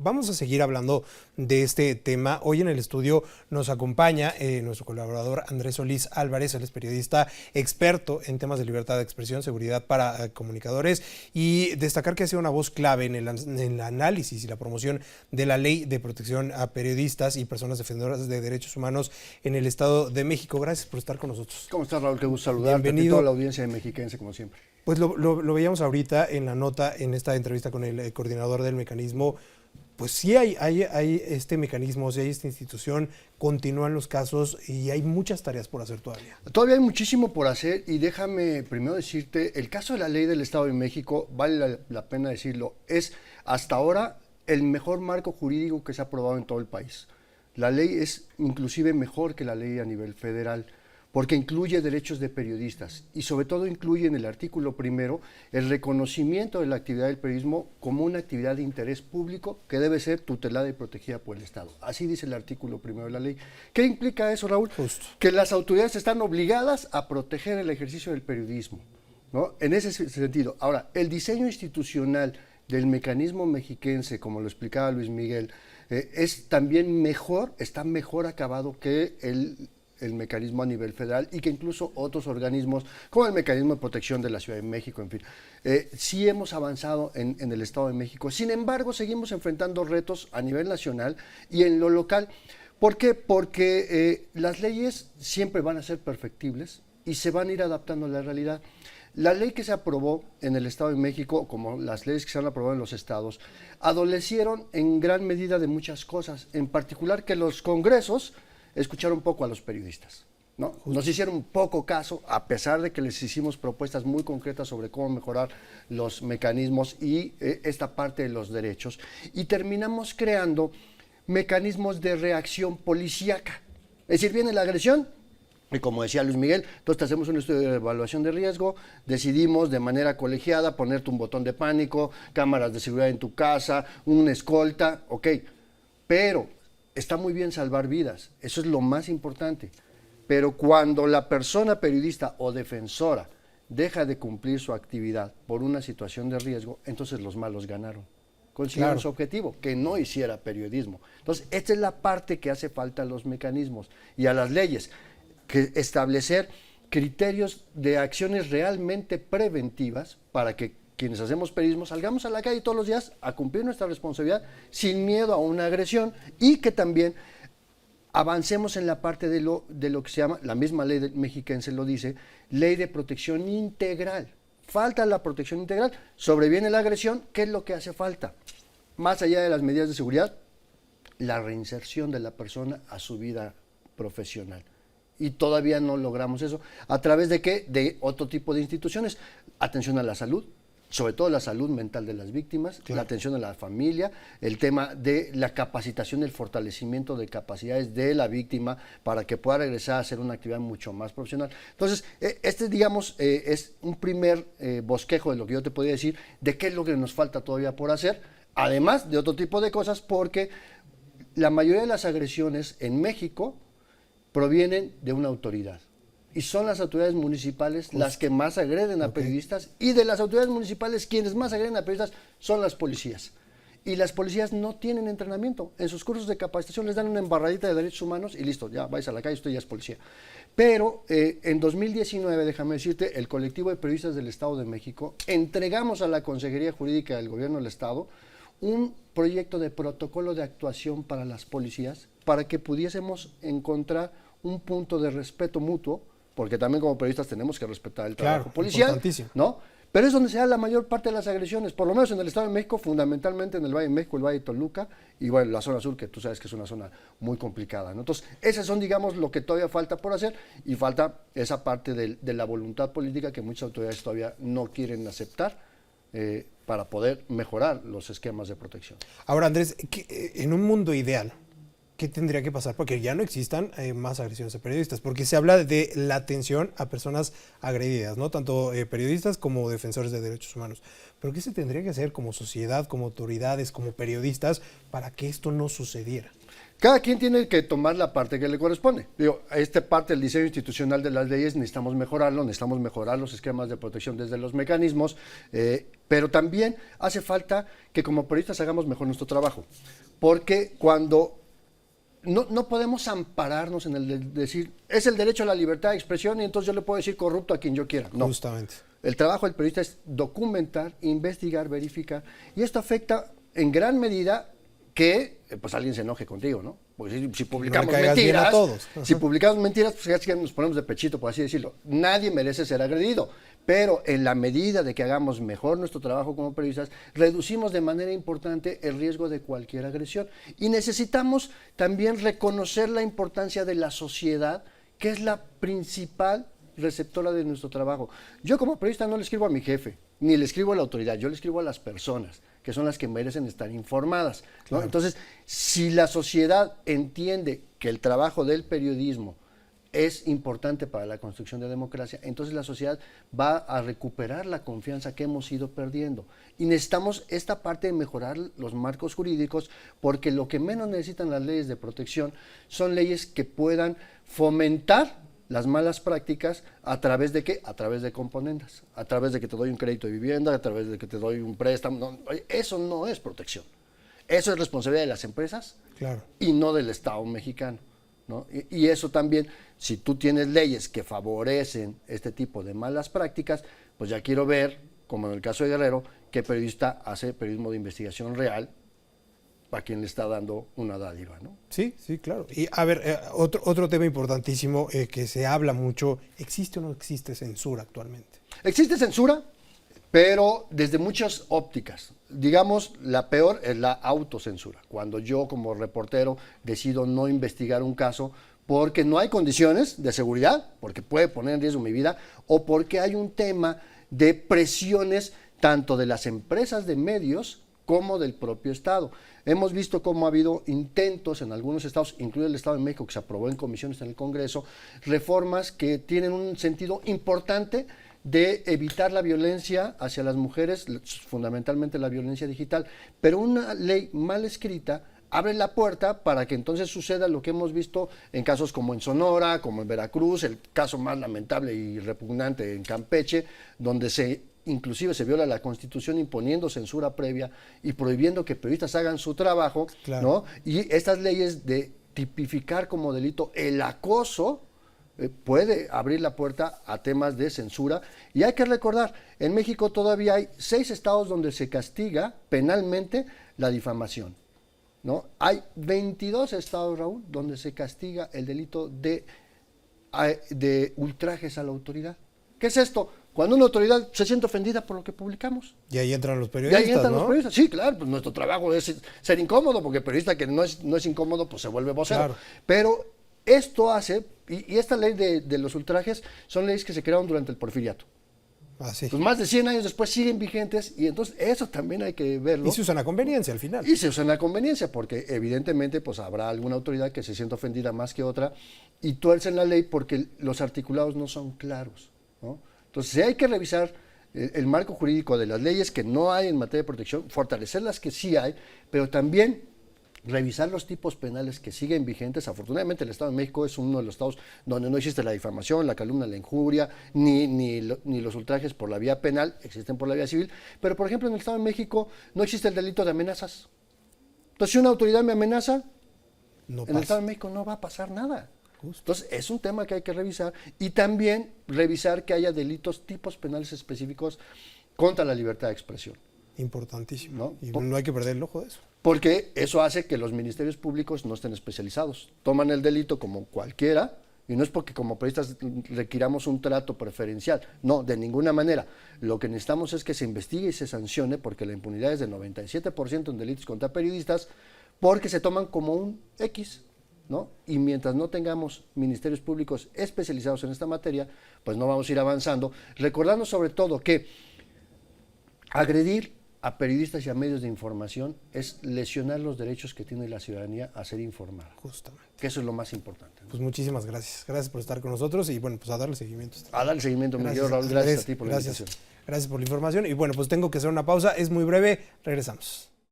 vamos a seguir hablando de este tema. Hoy en el estudio nos acompaña nuestro colaborador Andrés Solís Álvarez. Él es periodista experto en temas de libertad de expresión, seguridad para comunicadores, y destacar que ha sido una voz clave en el análisis y la promoción de la ley de protección a periodistas y personas defendedoras de derechos humanos en el Estado de México. Gracias por estar con nosotros. ¿Cómo estás, Raúl? Qué gusto saludarte. Bienvenido. A toda la audiencia de Mexiquense, como siempre. Pues lo veíamos ahorita en la nota, en esta entrevista con el coordinador del mecanismo. Pues sí hay este mecanismo, sí hay esta institución, continúan los casos y hay muchas tareas por hacer todavía. Todavía hay muchísimo por hacer, y déjame primero decirte, el caso de la ley del Estado de México, vale la pena decirlo, es hasta ahora el mejor marco jurídico que se ha aprobado en todo el país. La ley es inclusive mejor que la ley a nivel federal, porque incluye derechos de periodistas y sobre todo incluye en el artículo primero el reconocimiento de la actividad del periodismo como una actividad de interés público que debe ser tutelada y protegida por el Estado. Así dice el artículo primero de la ley. ¿Qué implica eso, Raúl? Justo. Que las autoridades están obligadas a proteger el ejercicio del periodismo, ¿no? En ese sentido. Ahora, el diseño institucional del mecanismo mexiquense, como lo explicaba Luis Miguel, es también mejor, está mejor acabado que el mecanismo a nivel federal y que incluso otros organismos, como el mecanismo de protección de la Ciudad de México, en fin, sí hemos avanzado en el Estado de México. Sin embargo, seguimos enfrentando retos a nivel nacional y en lo local. ¿Por qué? Porque las leyes siempre van a ser perfectibles y se van a ir adaptando a la realidad. La ley que se aprobó en el Estado de México, como las leyes que se han aprobado en los estados, adolecieron en gran medida de muchas cosas, en particular que los congresos escucharon poco a los periodistas, ¿no? Nos hicieron poco caso, a pesar de que les hicimos propuestas muy concretas sobre cómo mejorar los mecanismos y esta parte de los derechos, y terminamos creando mecanismos de reacción policíaca. Es decir, viene la agresión, y como decía Luis Miguel, entonces hacemos un estudio de evaluación de riesgo, decidimos de manera colegiada ponerte un botón de pánico, cámaras de seguridad en tu casa, una escolta, ok, pero está muy bien salvar vidas, eso es lo más importante, pero cuando la persona periodista o defensora deja de cumplir su actividad por una situación de riesgo, entonces los malos ganaron. Consiguieron su objetivo, que no hiciera periodismo. Entonces, esta es la parte que hace falta a los mecanismos y a las leyes, que establecer criterios de acciones realmente preventivas para que quienes hacemos periodismo salgamos a la calle todos los días a cumplir nuestra responsabilidad sin miedo a una agresión, y que también avancemos en la parte de lo que se llama, la misma ley mexiquense lo dice, ley de protección integral. Falta la protección integral, sobreviene la agresión, ¿qué es lo que hace falta? Más allá de las medidas de seguridad, la reinserción de la persona a su vida profesional. Y todavía no logramos eso. ¿A través de qué? De otro tipo de instituciones. Atención a la salud, sobre todo la salud mental de las víctimas, claro, la atención a la familia, el tema de la capacitación, el fortalecimiento de capacidades de la víctima para que pueda regresar a hacer una actividad mucho más profesional. Entonces, este, digamos, es un primer bosquejo de lo que yo te podría decir, de qué es lo que nos falta todavía por hacer, además de otro tipo de cosas, porque la mayoría de las agresiones en México provienen de una autoridad. Y son las autoridades municipales las que más agreden a periodistas, y de las autoridades municipales quienes más agreden a periodistas son las policías. Y las policías no tienen entrenamiento. En sus cursos de capacitación les dan una embarradita de derechos humanos y listo, ya vais a la calle, usted ya es policía. Pero en 2019, déjame decirte, el colectivo de periodistas del Estado de México entregamos a la Consejería Jurídica del Gobierno del Estado un proyecto de protocolo de actuación para las policías para que pudiésemos encontrar un punto de respeto mutuo, porque también como periodistas tenemos que respetar el trabajo policial, ¿no? Pero es donde se da la mayor parte de las agresiones, por lo menos en el Estado de México, fundamentalmente en el Valle de México, el Valle de Toluca, y bueno, la zona sur, que tú sabes que es una zona muy complicada, ¿no? Entonces, esas son, digamos, lo que todavía falta por hacer, y falta esa parte de la voluntad política que muchas autoridades todavía no quieren aceptar, para poder mejorar los esquemas de protección. Ahora, Andrés, en un mundo ideal, ¿qué tendría que pasar? Porque ya no existan más agresiones a periodistas, porque se habla de la atención a personas agredidas, ¿no? Tanto periodistas como defensores de derechos humanos. Pero ¿qué se tendría que hacer como sociedad, como autoridades, como periodistas, para que esto no sucediera? Cada quien tiene que tomar la parte que le corresponde. Digo, esta parte del diseño institucional de las leyes necesitamos mejorar los esquemas de protección desde los mecanismos, pero también hace falta que como periodistas hagamos mejor nuestro trabajo, porque cuando no podemos ampararnos en el decir, es el derecho a la libertad de expresión y entonces yo le puedo decir corrupto a quien yo quiera. No. Justamente. El trabajo del periodista es documentar, investigar, verificar, y esto afecta en gran medida que pues alguien se enoje contigo, ¿no? Porque si publicamos mentiras, si publicamos mentiras, pues es que nos ponemos de pechito, por así decirlo. Nadie merece ser agredido, pero en la medida de que hagamos mejor nuestro trabajo como periodistas, reducimos de manera importante el riesgo de cualquier agresión. Y necesitamos también reconocer la importancia de la sociedad, que es la principal receptora de nuestro trabajo. Yo como periodista no le escribo a mi jefe, ni le escribo a la autoridad, yo le escribo a las personas, que son las que merecen estar informadas, ¿no? Claro. Entonces, si la sociedad entiende que el trabajo del periodismo es importante para la construcción de democracia, entonces la sociedad va a recuperar la confianza que hemos ido perdiendo. Y necesitamos esta parte de mejorar los marcos jurídicos, porque lo que menos necesitan las leyes de protección son leyes que puedan fomentar las malas prácticas. ¿A través de qué? A través de componendas, a través de que te doy un crédito de vivienda, a través de que te doy un préstamo. No, eso no es protección. Eso es responsabilidad de las empresas, claro, y no del Estado mexicano, ¿no? Y eso también, si tú tienes leyes que favorecen este tipo de malas prácticas, pues ya quiero ver, como en el caso de Guerrero, qué periodista hace periodismo de investigación real a quien le está dando una dádiva, ¿no? Sí, sí, claro. Y a ver, otro tema importantísimo que se habla mucho, ¿existe o no existe censura actualmente? Existe censura, pero desde muchas ópticas. Digamos, la peor es la autocensura. Cuando yo como reportero decido no investigar un caso porque no hay condiciones de seguridad, porque puede poner en riesgo mi vida, o porque hay un tema de presiones tanto de las empresas de medios como del propio Estado. Hemos visto cómo ha habido intentos en algunos estados, incluido el Estado de México, que se aprobó en comisiones en el Congreso, reformas que tienen un sentido importante de evitar la violencia hacia las mujeres, fundamentalmente la violencia digital, pero una ley mal escrita abre la puerta para que entonces suceda lo que hemos visto en casos como en Sonora, como en Veracruz, el caso más lamentable y repugnante en Campeche, donde inclusive se viola la Constitución imponiendo censura previa y prohibiendo que periodistas hagan su trabajo, claro, ¿no? Y estas leyes de tipificar como delito el acoso puede abrir la puerta a temas de censura. Y hay que recordar, en México todavía hay 6 estados donde se castiga penalmente la difamación, ¿no? Hay 22 estados, Raúl, donde se castiga el delito de ultrajes a la autoridad. ¿Qué es esto? Cuando una autoridad se siente ofendida por lo que publicamos. Y ahí entran los periodistas, los periodistas. Sí, claro, pues nuestro trabajo es ser incómodo, porque el periodista que no es incómodo, pues se vuelve vocero. Claro. Pero esto hace, y esta ley de los ultrajes son leyes que se crearon durante el porfiriato. Ah, sí. Pues más de 100 años después siguen vigentes, y entonces eso también hay que verlo. Y se usan a conveniencia al final. Y se usan a conveniencia, porque evidentemente pues habrá alguna autoridad que se sienta ofendida más que otra, y tuercen la ley porque los articulados no son claros, ¿no? Entonces hay que revisar el marco jurídico de las leyes que no hay en materia de protección, fortalecer las que sí hay, pero también revisar los tipos penales que siguen vigentes. Afortunadamente el Estado de México es uno de los estados donde no existe la difamación, la calumnia, la injuria, ni los ultrajes por la vía penal, existen por la vía civil, pero por ejemplo en el Estado de México no existe el delito de amenazas. Entonces si una autoridad me amenaza, en el Estado de México no va a pasar nada. Entonces, es un tema que hay que revisar, y también revisar que haya delitos, tipos penales específicos contra la libertad de expresión. Importantísimo, ¿no? Y no hay que perder el ojo de eso. Porque eso hace que los ministerios públicos no estén especializados. Toman el delito como cualquiera, y no es porque como periodistas requiramos un trato preferencial. No, de ninguna manera. Lo que necesitamos es que se investigue y se sancione, porque la impunidad es del 97% en delitos contra periodistas, porque se toman como un X, ¿no? Y mientras no tengamos ministerios públicos especializados en esta materia, pues no vamos a ir avanzando, recordando sobre todo que agredir a periodistas y a medios de información es lesionar los derechos que tiene la ciudadanía a ser informada. Justamente. Que eso es lo más importante, ¿no? Pues muchísimas gracias. Gracias por estar con nosotros y bueno, pues a darle seguimiento. A darle seguimiento, mi querido Raúl. Gracias a ti por la invitación. Gracias por la información y bueno, pues tengo que hacer una pausa, es muy breve, regresamos.